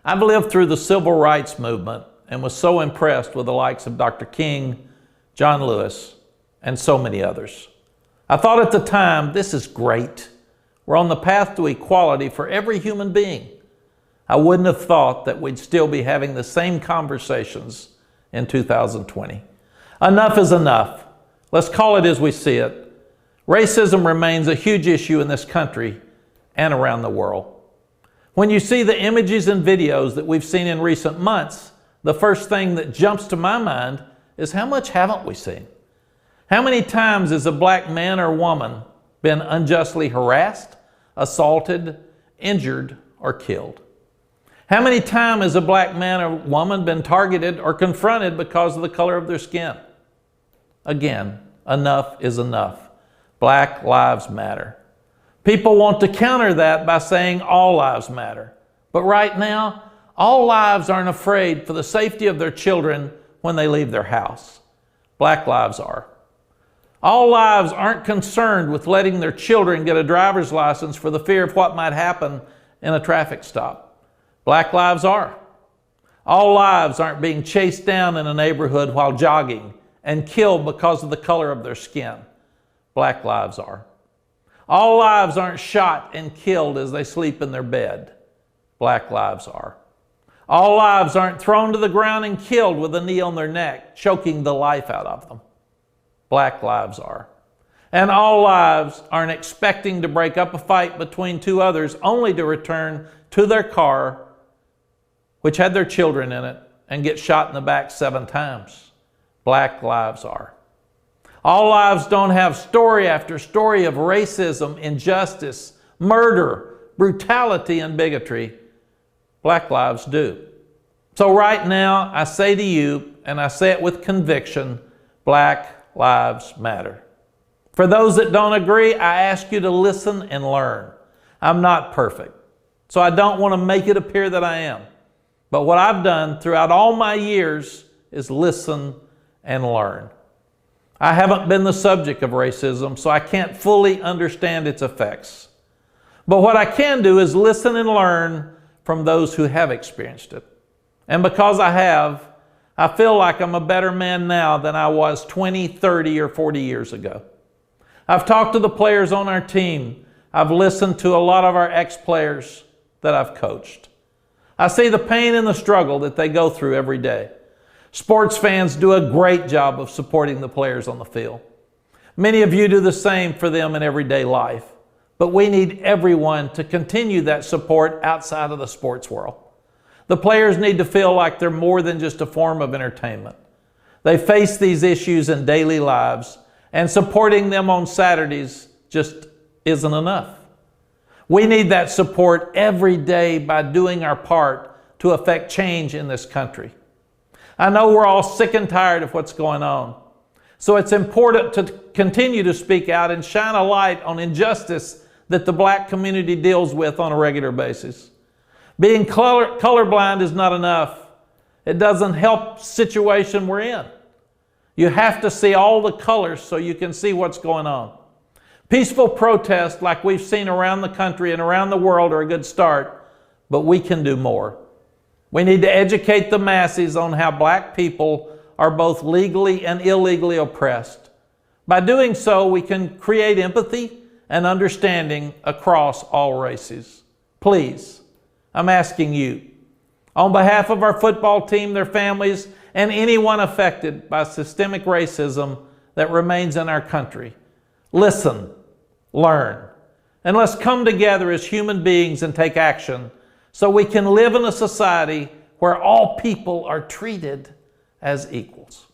I've lived through the civil rights movement and was so impressed with the likes of Dr. King, John Lewis, and so many others. I thought at the time, this is great. We're on the path to equality for every human being. I wouldn't have thought that we'd still be having the same conversations in 2020. Enough is enough. Let's call it as we see it. Racism remains a huge issue in this country and around the world. When you see the images and videos that we've seen in recent months, the first thing that jumps to my mind is how much haven't we seen? How many times has a black man or woman been unjustly harassed, assaulted, injured, or killed? How many times has a black man or woman been targeted or confronted because of the color of their skin? Again, enough is enough. Black lives matter. People want to counter that by saying all lives matter. But right now, all lives aren't afraid for the safety of their children when they leave their house. Black lives are. All lives aren't concerned with letting their children get a driver's license for the fear of what might happen in a traffic stop. Black lives are. All lives aren't being chased down in a neighborhood while jogging and killed because of the color of their skin. Black lives are. All lives aren't shot and killed as they sleep in their bed. Black lives are. All lives aren't thrown to the ground and killed with a knee on their neck, choking the life out of them. Black lives are. And all lives aren't expecting to break up a fight between two others only to return to their car, which had their children in it, and get shot in the back 7 times. Black lives are. All lives don't have story after story of racism, injustice, murder, brutality, and bigotry. Black lives do. So right now, I say to you, and I say it with conviction, Black lives matter. For those that don't agree, I ask you to listen and learn. I'm not perfect, so I don't want to make it appear that I am. But what I've done throughout all my years is listen and learn. I haven't been the subject of racism, so I can't fully understand its effects. But what I can do is listen and learn from those who have experienced it. And because I have, I feel like I'm a better man now than I was 20, 30, or 40 years ago. I've talked to the players on our team. I've listened to a lot of our ex-players that I've coached. I see the pain and the struggle that they go through every day. Sports fans do a great job of supporting the players on the field. Many of you do the same for them in everyday life. But we need everyone to continue that support outside of the sports world. The players need to feel like they're more than just a form of entertainment. They face these issues in daily lives, and supporting them on Saturdays just isn't enough. We need that support every day by doing our part to affect change in this country. I know we're all sick and tired of what's going on, so it's important to continue to speak out and shine a light on injustice that the black community deals with on a regular basis. Being colorblind is not enough. It doesn't help the situation we're in. You have to see all the colors so you can see what's going on. Peaceful protests like we've seen around the country and around the world are a good start, but we can do more. We need to educate the masses on how black people are both legally and illegally oppressed. By doing so, we can create empathy and understanding across all races. Please, I'm asking you, on behalf of our football team, their families, and anyone affected by systemic racism that remains in our country, listen, learn, and let's come together as human beings and take action so we can live in a society where all people are treated as equals.